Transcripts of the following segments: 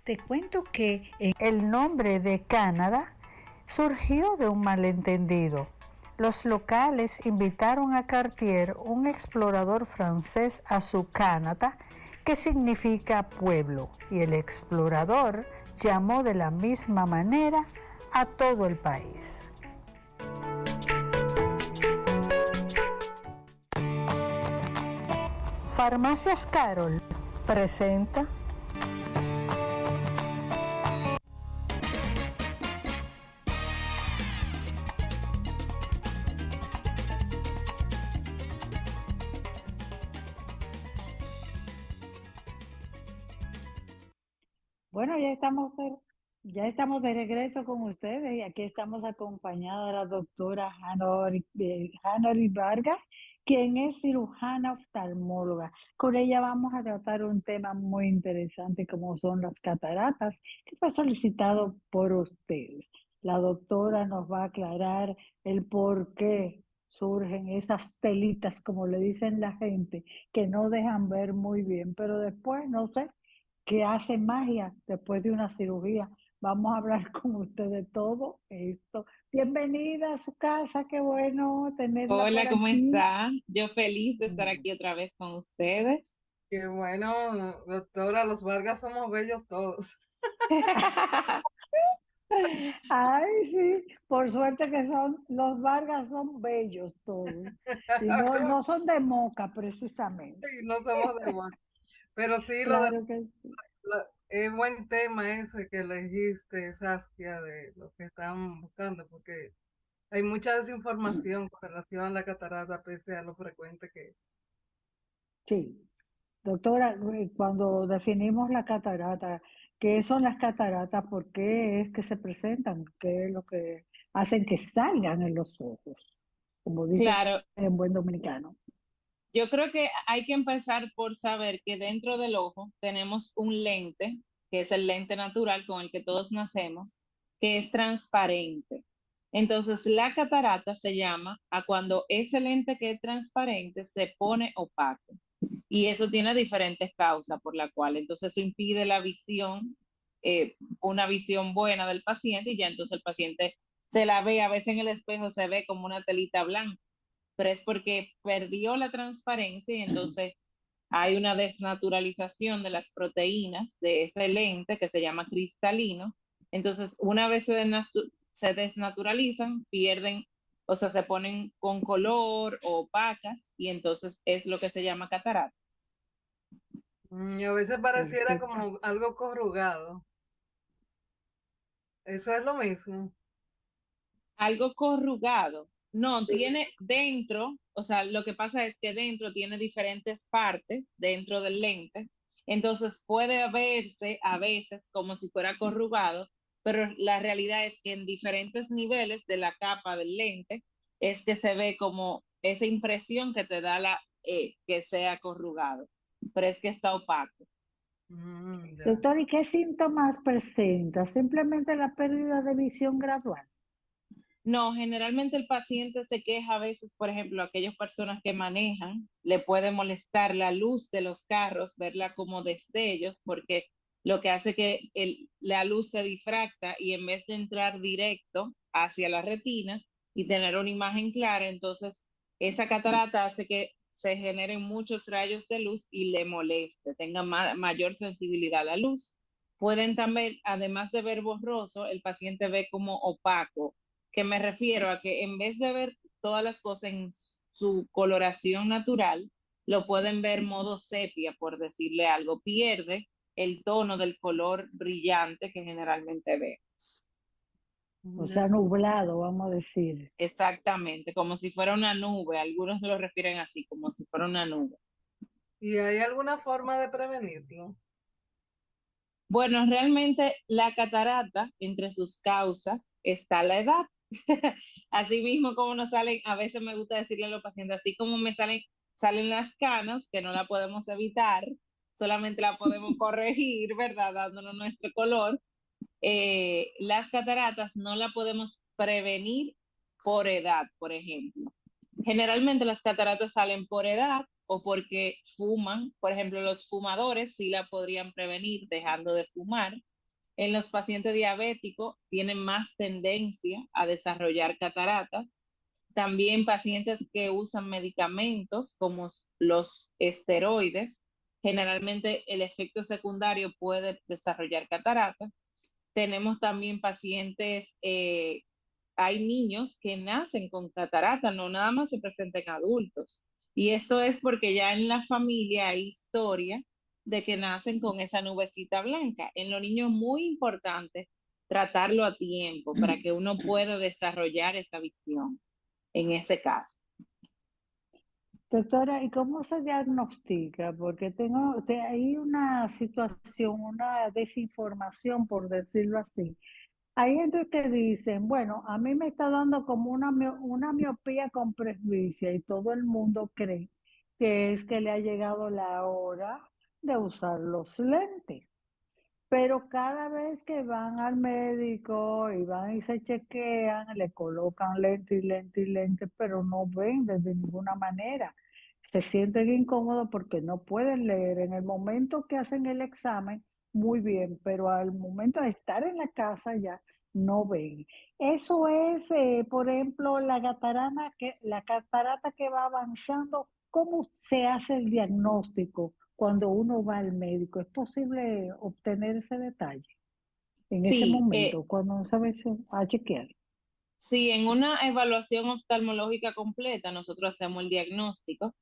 Te cuento que el nombre de Canadá surgió de un malentendido. Los locales invitaron a Cartier, un explorador francés, a su Canadá, que significa pueblo, y el explorador llamó de la misma manera a todo el país. Farmacias Carol presenta Bueno, ya estamos de regreso con ustedes y aquí estamos acompañados de la doctora Hanori Vargas, quien es cirujana oftalmóloga. Con ella vamos a tratar un tema muy interesante como son las cataratas, que fue solicitado por ustedes. La doctora nos va a aclarar el por qué surgen esas telitas, como le dicen la gente, que no dejan ver muy bien, pero después, no sé, que hace magia después de una cirugía. Vamos a hablar con usted de todo esto. Bienvenida a su casa, qué bueno tenerla por Hola, ¿cómo aquí. está? Yo feliz de estar aquí otra vez con ustedes. Qué bueno, doctora, los Vargas somos bellos todos. Ay, sí, por suerte que los Vargas son bellos todos y no son de Moca precisamente. Y no somos de Moca. Pero sí, Claro que sí. es buen tema ese que elegiste, Saskia, de lo que están buscando, porque hay mucha desinformación con relación a la catarata, pese a lo frecuente que es. Sí. Doctora, cuando definimos la catarata, ¿qué son las cataratas? ¿Por qué es que se presentan? ¿Qué es lo que hacen que salgan en los ojos? Como dicen Claro, en buen dominicano. yo creo que hay que empezar por saber que dentro del ojo tenemos un lente, que es el lente natural con el que todos nacemos, que es transparente. Entonces, la catarata se llama a cuando ese lente que es transparente se pone opaco. Y eso tiene diferentes causas por la cual, entonces eso impide la visión, una visión buena del paciente y ya entonces el paciente se la ve, a veces en el espejo se ve como una telita blanca, pero es porque perdió la transparencia y entonces hay una desnaturalización de las proteínas de ese lente que se llama cristalino. Entonces, una vez se desnaturalizan, pierden, o sea, se ponen con color o opacas y entonces es lo que se llama catarata. Y a veces pareciera Perfecto. como algo corrugado. Eso es lo mismo. Algo corrugado. No, Sí. tiene dentro, o sea, lo que pasa es que dentro tiene diferentes partes dentro del lente, entonces puede verse a veces como si fuera corrugado, pero la realidad es que en diferentes niveles de la capa del lente es que se ve como esa impresión que te da que sea corrugado, pero es que está opaco. Ya. Doctor, ¿y qué síntomas presenta? Simplemente la pérdida de visión gradual. No, generalmente el paciente se queja a veces, por ejemplo, aquellas personas que manejan, le puede molestar la luz de los carros, verla como destellos, porque lo que hace que la luz se difracta y en vez de entrar directo hacia la retina y tener una imagen clara, entonces esa catarata hace que se generen muchos rayos de luz y le moleste, tenga mayor sensibilidad a la luz. Pueden también, además de ver borroso, el paciente ve como opaco, que me refiero a que en vez de ver todas las cosas en su coloración natural, lo pueden ver modo sepia, por decirle algo, pierde el tono del color brillante que generalmente vemos. O Ya. sea, nublado, vamos a decir. Exactamente, como si fuera una nube, algunos lo refieren así, como si fuera una nube. ¿Y hay alguna forma de prevenirlo? Bueno, realmente la catarata, entre sus causas, está la edad. Así mismo como nos salen, a veces me gusta decirle a los pacientes, así como salen las canas, que no la podemos evitar, solamente la podemos corregir, ¿verdad? Dándonos nuestro color. Las cataratas no la podemos prevenir por edad, por ejemplo. Generalmente las cataratas salen por edad o porque fuman. Por ejemplo, los fumadores sí la podrían prevenir dejando de fumar, En los pacientes diabéticos tienen más tendencia a desarrollar cataratas. También pacientes que usan medicamentos como los esteroides, generalmente el efecto secundario puede desarrollar cataratas. Tenemos también pacientes, hay niños que nacen con catarata, no nada más se presenta en adultos. Y esto es porque ya en la familia hay historia de que nacen con esa nubecita blanca. En los niños es muy importante tratarlo a tiempo para que uno pueda desarrollar esa visión en ese caso. Doctora, ¿y cómo se diagnostica? Porque hay una situación, una desinformación, por decirlo así. Hay gente que dicen, bueno, a mí me está dando como una miopía con presbicia y todo el mundo cree que es que le ha llegado la hora de usar los lentes. Pero cada vez que van al médico y van y se chequean, le colocan lente y lente y lente, pero no ven de ninguna manera. Se sienten incómodos porque no pueden leer. En el momento que hacen el examen, muy bien, pero al momento de estar en la casa ya no ven. Eso es, por ejemplo, la catarata que va avanzando. ¿Cómo se hace el diagnóstico cuando uno va al médico? ¿Es posible obtener ese detalle en ese Sí, momento cuando uno sabe a chequear? sí, en una evaluación oftalmológica completa nosotros hacemos el diagnóstico.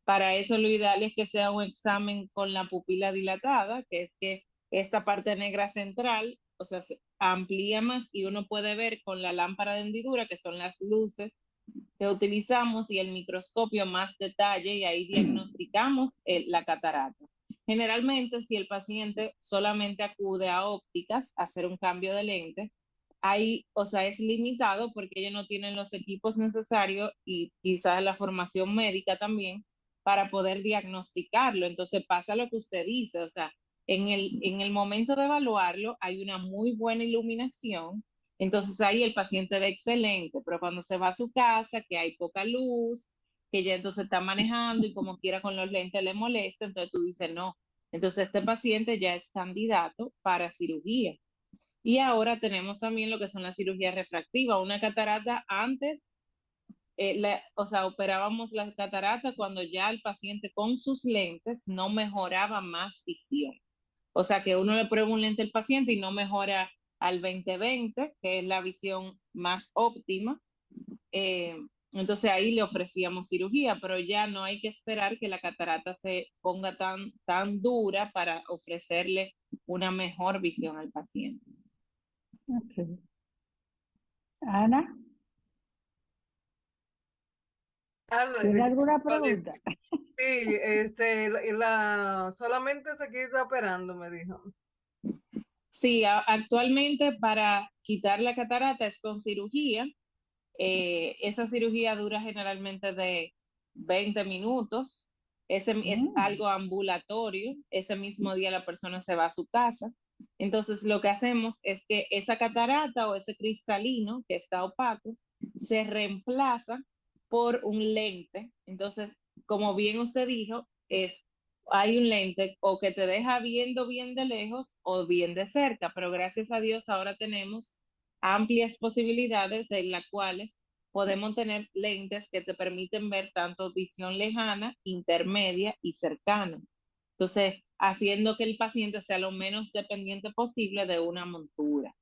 Para eso lo ideal es que sea un examen con la pupila dilatada, que es que esta parte negra central, o sea, se amplía más y uno puede ver con la lámpara de hendidura, que son las luces que utilizamos, y el microscopio más detalle, y ahí diagnosticamos la catarata. Generalmente, si el paciente solamente acude a ópticas a hacer un cambio de lente, ahí, o sea, es limitado porque ellos no tienen los equipos necesarios y quizás la formación médica también para poder diagnosticarlo. Entonces pasa lo que usted dice, o sea, en el momento de evaluarlo hay una muy buena iluminación, entonces ahí el paciente ve excelente, pero cuando se va a su casa, que hay poca luz, que ya entonces está manejando y como quiera con los lentes le molesta, entonces tú dices no. Entonces este paciente ya es candidato para cirugía. Y ahora tenemos también lo que son las cirugías refractivas. Una catarata antes, o sea, operábamos la catarata cuando ya el paciente con sus lentes no mejoraba más visión. O sea, que uno le prueba un lente al paciente y no mejora al 20/20, que es la visión más óptima. Eh, entonces ahí le ofrecíamos cirugía, pero ya no hay que esperar que la catarata se ponga tan dura para ofrecerle una mejor visión al paciente. Ok. Ana, ¿tiene alguna Oye, pregunta? sí, solamente se quita operando, me dijo. Sí, actualmente para quitar la catarata es con cirugía. Esa cirugía dura generalmente de 20 minutos. Ese es Mm. algo ambulatorio. Ese mismo día la persona se va a su casa. Entonces lo que hacemos es que esa catarata o ese cristalino que está opaco se reemplaza por un lente. Entonces, como bien usted dijo, hay un lente o que te deja viendo bien de lejos o bien de cerca, pero gracias a Dios ahora tenemos amplias posibilidades de las cuales podemos tener lentes que te permiten ver tanto visión lejana, intermedia y cercana. Entonces, haciendo que el paciente sea lo menos dependiente posible de una montura.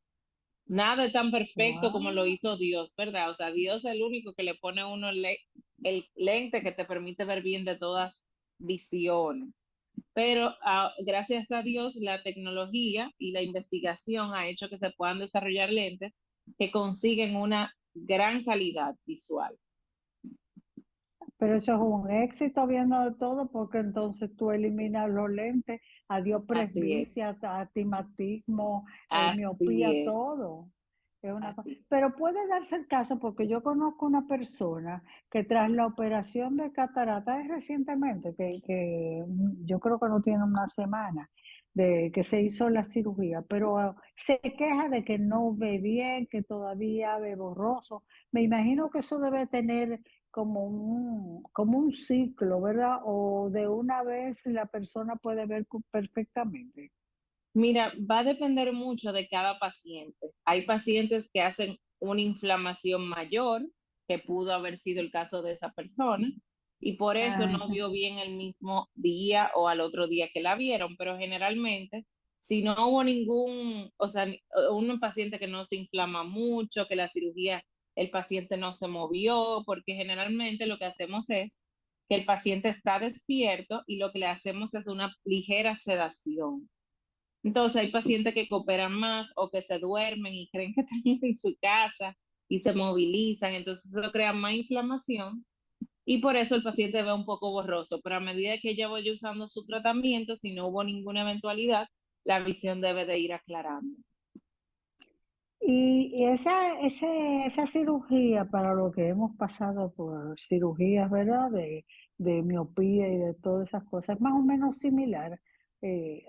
Nada es tan perfecto como lo Wow. hizo Dios, ¿verdad? O sea, Dios es el único que le pone a uno el lente que te permite ver bien de todas visiones. Pero gracias a Dios, la tecnología y la investigación ha hecho que se puedan desarrollar lentes que consiguen una gran calidad visual. Pero eso es un éxito viendo de todo, porque entonces tú eliminas los lentes, adiós Así es, presbicia, astigmatismo, así miopía, es, todo. Es una cosa. así. Pero puede darse el caso, porque yo conozco una persona que tras la operación de catarata es recientemente, yo creo que no tiene una semana de que se hizo la cirugía, pero se queja de que no ve bien, que todavía ve borroso. Me imagino que eso debe tener como un ciclo, ¿verdad? O de una vez la persona puede ver perfectamente. Mira, va a depender mucho de cada paciente. Hay pacientes que hacen una inflamación mayor, que pudo haber sido el caso de esa persona, y por eso no Ajá. vio bien el mismo día o al otro día que la vieron, pero generalmente, si no hubo ningún, o sea, un paciente que no se inflama mucho, que la cirugía, el paciente no se movió, porque generalmente lo que hacemos es que el paciente está despierto y lo que le hacemos es una ligera sedación. Entonces hay pacientes que cooperan más o que se duermen y creen que están en su casa y se movilizan, entonces eso crea más inflamación y por eso el paciente ve un poco borroso, pero a medida que ella vaya usando su tratamiento, si no hubo ninguna eventualidad, la visión debe de ir aclarando. Y esa cirugía, para lo que hemos pasado por cirugías, ¿verdad? De miopía y de todas esas cosas, es más o menos similar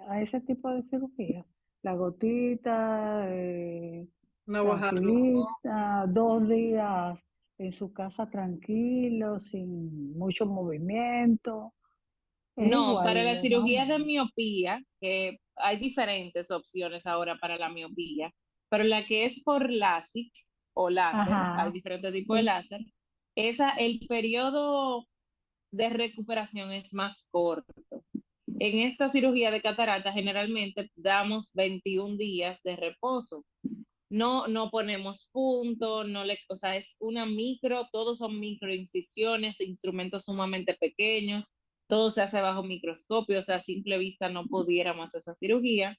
a ese tipo de cirugía. La gotita, Una guajardo. tranquilita, 2 días en su casa tranquilo, sin mucho movimiento. Es No, para igual, las más o cirugías de menos. miopía, que hay diferentes opciones ahora para la miopía, pero la que es por LASIK o láser, hay Ajá. diferentes tipos de El- láser, esa, el periodo de recuperación es más corto. En esta cirugía de catarata generalmente damos 21 días de reposo. No, no ponemos punto, no le, o sea, es una micro, todos son microincisiones, instrumentos sumamente pequeños, todo se hace bajo microscopio, o sea, a simple vista no pudiéramos hacer esa cirugía,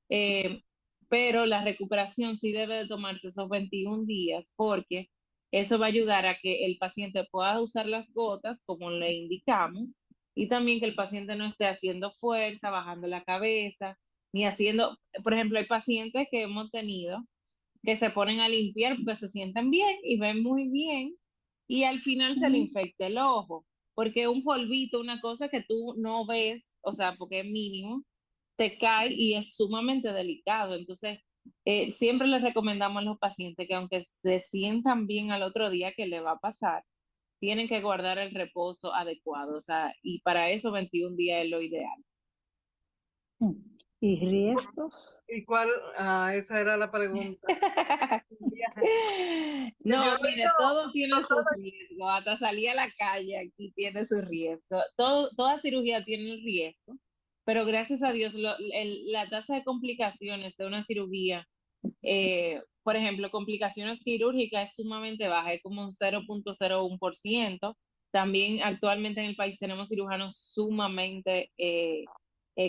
eh, pero la recuperación sí debe de tomarse esos 21 días porque eso va a ayudar a que el paciente pueda usar las gotas como le indicamos y también que el paciente no esté haciendo fuerza, bajando la cabeza, ni haciendo, por ejemplo, hay pacientes que hemos tenido que se ponen a limpiar porque se sienten bien y ven muy bien y al final se le Ujú. infecta el ojo, porque un polvito, una cosa que tú no ves, o sea, porque es mínimo, te cae y es sumamente delicado. Entonces, siempre les recomendamos a los pacientes que aunque se sientan bien al otro día que le va a pasar, tienen que guardar el reposo adecuado, o sea, y para eso 21 días es lo ideal. ¿Y riesgos? ¿Y cuál? Ah, esa era la pregunta. Que yo No, he mire, oído, todo tiene sus doctora, riesgos, hasta salir a la calle aquí tiene su riesgo. Todo, toda cirugía tiene un riesgo, pero gracias a Dios la tasa de complicaciones de una cirugía, por ejemplo, complicaciones quirúrgicas es sumamente baja, es como un 0,01%. También actualmente en el país tenemos cirujanos sumamente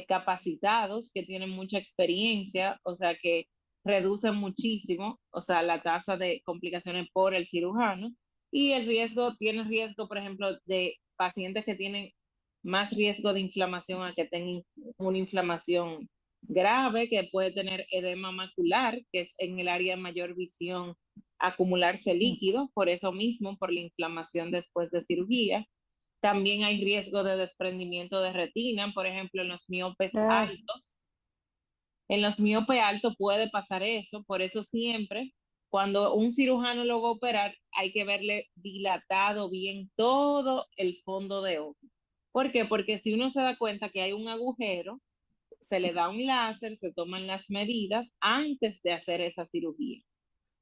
capacitados que tienen mucha experiencia, o sea que reducen muchísimo, o sea, la tasa de complicaciones por el cirujano y el riesgo, tiene riesgo, por ejemplo, de pacientes que tienen más riesgo de inflamación a que tengan una inflamación grave, que puede tener edema macular, que es en el área de mayor visión acumularse líquido, por eso mismo, por la inflamación después de cirugía. También hay riesgo de desprendimiento de retina, por ejemplo, en los miopes Ah, altos. En los miopes altos puede pasar eso, por eso siempre, cuando un cirujano lo va a operar, hay que verle dilatado bien todo el fondo de ojo. ¿Por qué? Porque si uno se da cuenta que hay un agujero, se le da un láser, se toman las medidas antes de hacer esa cirugía.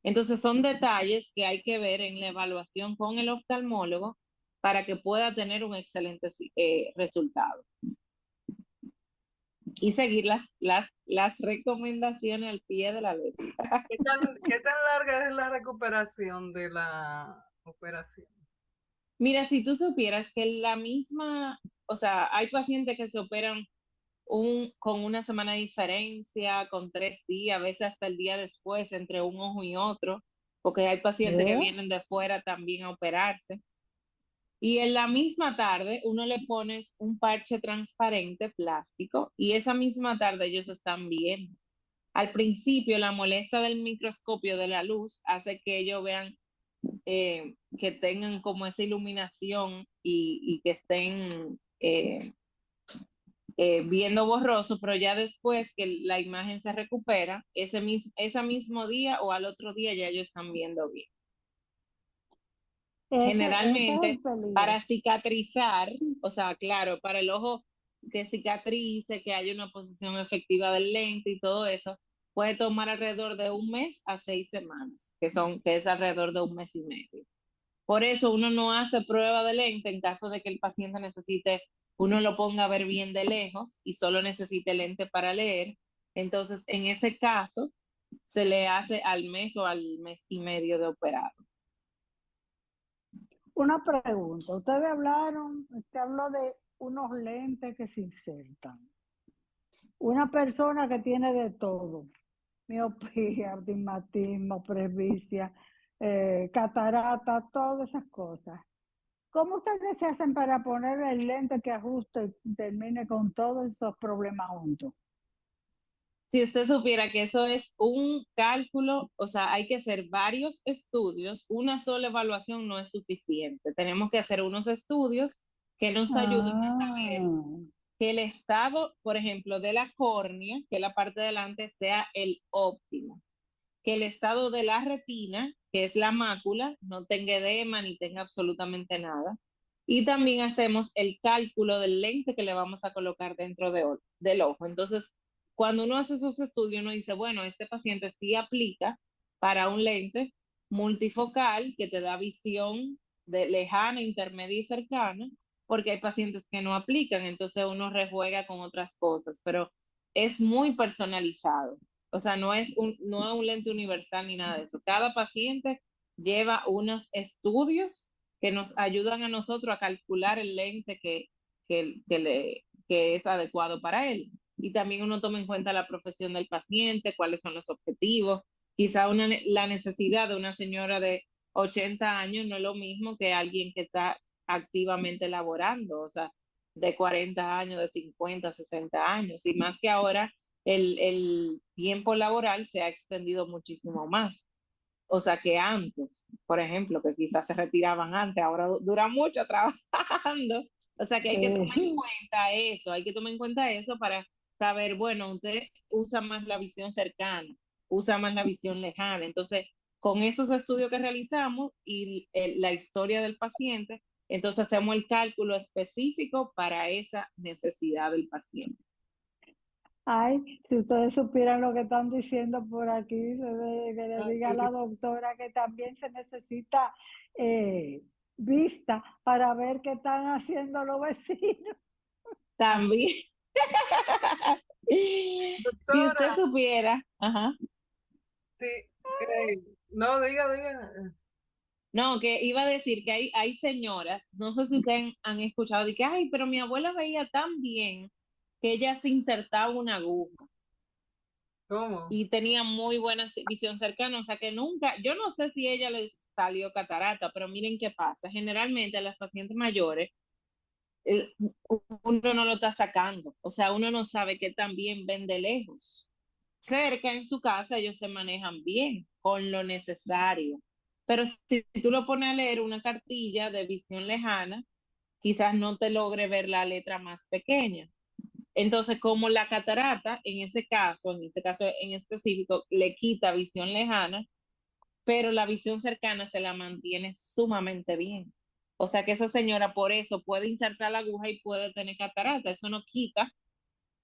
Entonces son detalles que hay que ver en la evaluación con el oftalmólogo para que pueda tener un excelente resultado. Y seguir las recomendaciones al pie de la letra. ¿qué tan larga es la recuperación de la operación? Mira, si tú supieras que la misma, o sea, hay pacientes que se operan con una semana de diferencia, con 3 días, a veces hasta el día después, entre un ojo y otro, porque hay pacientes que ¿eh? vienen de fuera también a operarse. Y en la misma tarde uno le pones un parche transparente plástico y esa misma tarde ellos están viendo. Al principio la molestia del microscopio de la luz hace que ellos vean que tengan como esa iluminación y que estén viendo borroso, pero ya después que la imagen se recupera, ese mismo día o al otro día ya ellos están viendo bien. Ese es el Generalmente, peligro. para cicatrizar, o sea, claro, para el ojo que cicatrice, que haya una posición efectiva del lente y todo eso, puede tomar alrededor de 1 mes a 6 semanas, que es alrededor de 1 mes y medio. Por eso uno no hace prueba de lente en caso de que el paciente necesite, uno lo ponga a ver bien de lejos y solo necesite lente para leer. Entonces, en ese caso, se le hace al mes o al mes y medio de operado. Una pregunta, usted habló de unos lentes que se insertan. Una persona que tiene de todo, miopía, astigmatismo, presbicia, catarata, todas esas cosas. ¿Cómo ustedes se hacen para poner el lente que ajuste y termine con todos esos problemas juntos? Si usted supiera que eso es un cálculo, o sea, hay que hacer varios estudios, una sola evaluación no es suficiente. Tenemos que hacer unos estudios que nos ayuden a saber Ah, que el estado, por ejemplo, de la córnea, que es la parte de delante, sea el óptimo, que el estado de la retina, que es la mácula, no tenga edema ni tenga absolutamente nada. Y también hacemos el cálculo del lente que le vamos a colocar dentro del ojo. Entonces, cuando uno hace esos estudios, uno dice, bueno, este paciente sí aplica para un lente multifocal que te da visión de lejana, intermedia y cercana, porque hay pacientes que no aplican, entonces uno rejuega con otras cosas, pero es muy personalizado. O sea, no es un lente universal ni nada de eso. Cada paciente lleva unos estudios que nos ayudan a nosotros a calcular el lente que es adecuado para él. Y también uno toma en cuenta la profesión del paciente, cuáles son los objetivos. Quizá la necesidad de una señora de 80 años no es lo mismo que alguien que está activamente laborando, o sea, de 40 años, de 50, 60 años. Y más que ahora el tiempo laboral se ha extendido muchísimo más. O sea que antes, por ejemplo, que quizás se retiraban antes, ahora dura mucho trabajando. O sea que hay que tomar en sí. cuenta eso, hay que tomar en cuenta eso para saber, bueno, usted usa más la visión cercana, usa más la visión lejana. Entonces, con esos estudios que realizamos y la historia del paciente, entonces hacemos el cálculo específico para esa necesidad del paciente. Ay, si ustedes supieran lo que están diciendo por aquí, que le diga a la doctora que también se necesita vista para ver qué están haciendo los vecinos. También, si usted Doctora, supiera, ajá. sí, no, diga. No, que iba a decir que hay señoras, no sé si ustedes han escuchado, de que, ay, pero mi abuela veía tan bien que ella se insertaba una aguja ¿Cómo? y tenía muy buena visión cercana, o sea que nunca, yo no sé si ella le salió catarata, pero miren qué pasa, generalmente a las pacientes mayores, el- uno no lo está sacando, o sea, uno no sabe qué tan bien ven de lejos. Cerca en su casa ellos se manejan bien, con lo necesario. Pero si tú lo pones a leer una cartilla de visión lejana, quizás no te logre ver la letra más pequeña. Entonces, como la catarata, en ese caso en específico, le quita visión lejana, pero la visión cercana se la mantiene sumamente bien. O sea que esa señora por eso puede insertar la aguja y puede tener catarata. Eso no quita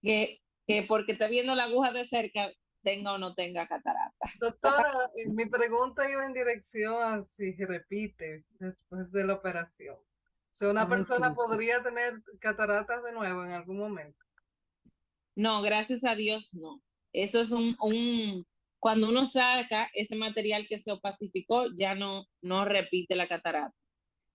que porque esté viendo la aguja de cerca tenga o no tenga catarata. Doctora, mi pregunta iba en dirección a si se repite después de la operación. O sea, una Ay, persona Cristo. podría tener cataratas de nuevo en algún momento. No, gracias a Dios, no. Eso es cuando uno saca ese material que se opacificó, ya no repite la catarata.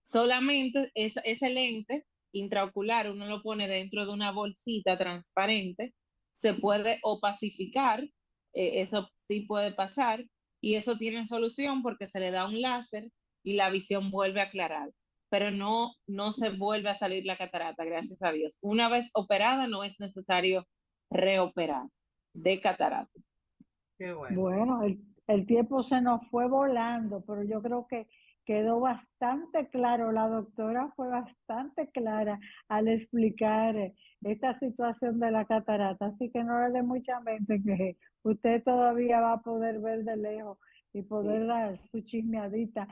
Solamente ese lente intraocular, uno lo pone dentro de una bolsita transparente, se puede opacificar, eso sí puede pasar, y eso tiene solución porque se le da un láser y la visión vuelve a aclarar, pero no se vuelve a salir la catarata, gracias a Dios. Una vez operada no es necesario reoperar de catarata. Qué bueno. Bueno, el tiempo se nos fue volando, pero yo creo que quedó bastante claro. La doctora fue bastante clara al explicar esta situación de la catarata, así que no le dé mucha mente que usted todavía va a poder ver de lejos y poder Sí. dar su chismeadita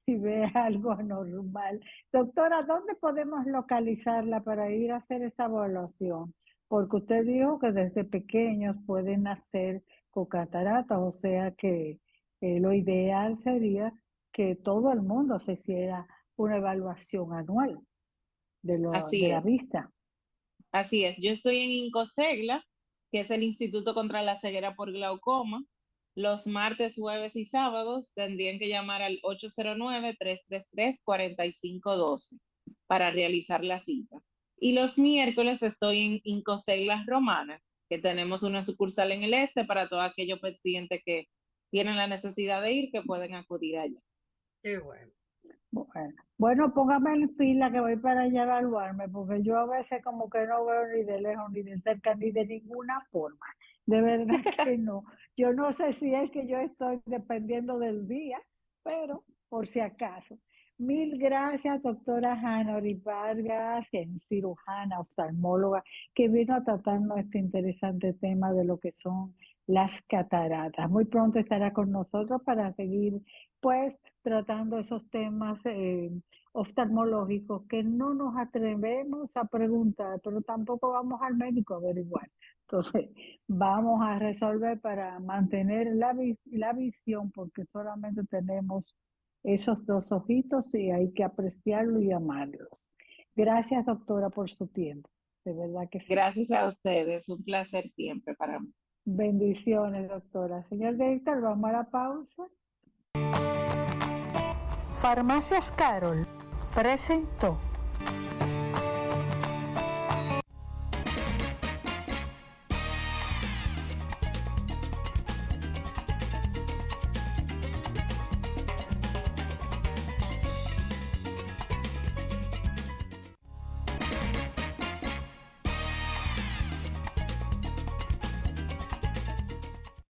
si ve algo anormal. Doctora, ¿dónde podemos localizarla para ir a hacer esa evaluación? Porque usted dijo que desde pequeños pueden nacer con cataratas, o sea que lo ideal sería que todo el mundo se hiciera una evaluación anual Así de la es, vista. así es. Yo estoy en Incosegla, que es el Instituto contra la Ceguera por Glaucoma. Los martes, jueves y sábados tendrían que llamar al 809-333-4512 para realizar la cita. Y los miércoles estoy en Incosegla Romana, que tenemos una sucursal en el este para todos aquellos pacientes que tienen la necesidad de ir, que pueden acudir allá. Qué bueno. Bueno, póngame en fila que voy para allá a evaluarme, porque yo a veces como que no veo ni de lejos, ni de cerca, ni de ninguna forma. De verdad que no. Yo no sé si es que yo estoy dependiendo del día, pero por si acaso. Mil gracias, doctora Hanori Vargas, que es cirujana, oftalmóloga, que vino a tratarnos este interesante tema de lo que son las cataratas. Muy pronto estará con nosotros para seguir pues tratando esos temas oftalmológicos que no nos atrevemos a preguntar, pero tampoco vamos al médico a averiguar. Entonces, vamos a resolver para mantener la visión, porque solamente tenemos esos dos ojitos y hay que apreciarlos y amarlos. Gracias, doctora, por su tiempo. De verdad que sí. Gracias a ustedes, un placer siempre para mí. Bendiciones, doctora. Señor director, vamos a la pausa. Farmacias Carol presentó